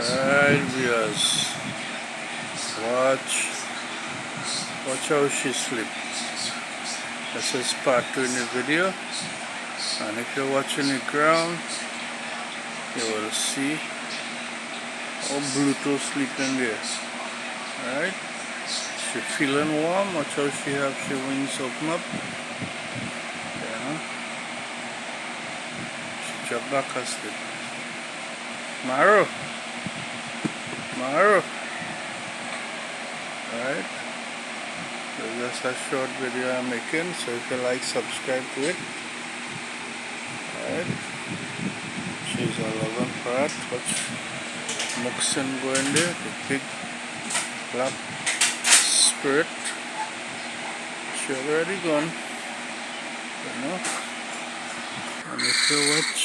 Alright viewers, watch how she sleep. This is part 2 in the video, and if you're watching the ground you will see how Bluto sleeping there. Alright, she feeling warm. Watch how she have she wings open up. She drop back asleep. Maro, alright, so just a short video I'm making, so if you like, subscribe to it. Alright, she's a loving parrot. Watch Muxin go in there, the big black spirit. She already gone, and if you watch,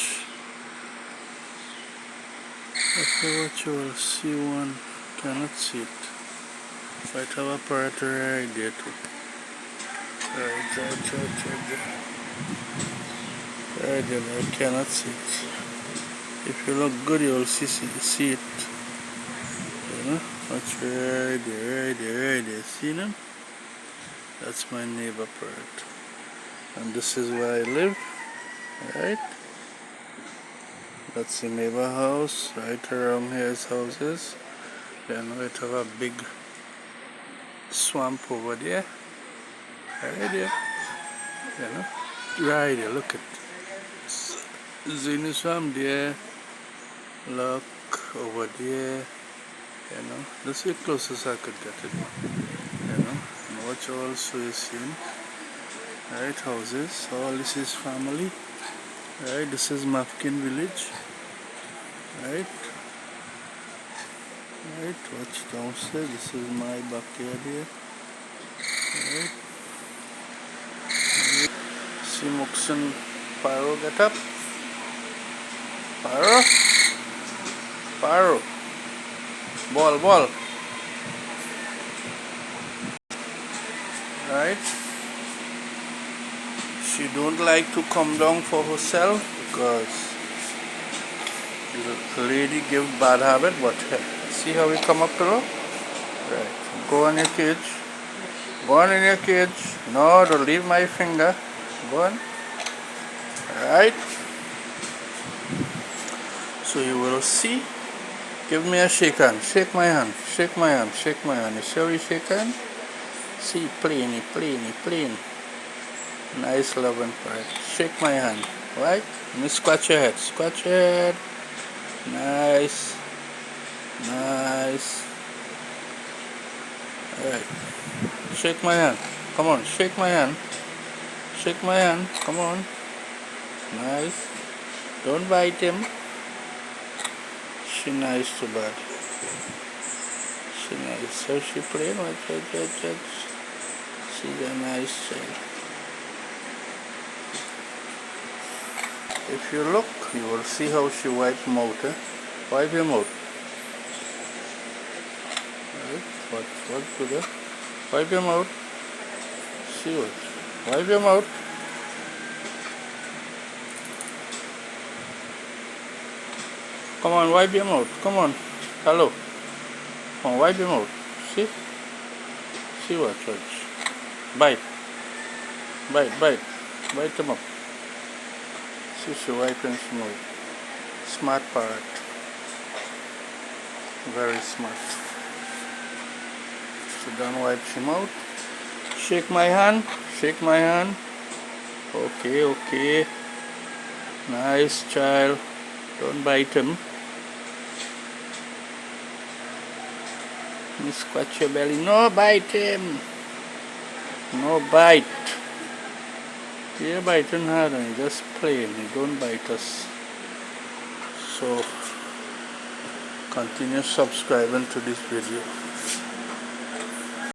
you will see one. Cannot see it. Might have a parrot right there too. Right there. I cannot see it. If you look good, you will see it. Watch right there. See them? That's my neighbor parrot. And this is where I live. Right? That's the neighbor house. Right around here is houses. Then we have a big swamp over there. Right there. Right there. Look at Zini swamp there. Look over there. This is the closest I could get it. And watch also you see. Right, houses. All this is family. Right, this is Mafkin village. Right, watch downstairs. This is my backyard here. Right. See Muxin parrot get up. Parrot. Ball. Right. She don't like to come down for herself because the lady give bad habit, but see how we come up to her? Right. Go on your cage. Go on in your cage. No, don't leave my finger. Go on. Right. So you will see. Give me a shake hand. Shake my hand. You see how we shake hand? See, plain. Nice loving parrot. Shake my hand. Right? Let me scratch your head. Nice. Alright. Shake my hand. Come on, shake my hand. Come on. Nice. Don't bite him. She nice too bad. She nice. So she playing. Watch. She's a nice child. If you look, you will see how she wipes mouth. Wipe your mouth. Right. What's good? Wipe your mouth. See what? Wipe your mouth. Come on, wipe your mouth. Come on. Hello. Come on, wipe your mouth. See? See what? Bite. Bite them up. See, she wiping some mouth. Smart parrot. Very smart. So don't wipe your mouth. Shake my hand. Okay. Nice child. Don't bite him. You scratch your belly. No bite him. No bite. You're biting hard and just playing. You don't bite us. So continue subscribing to this video.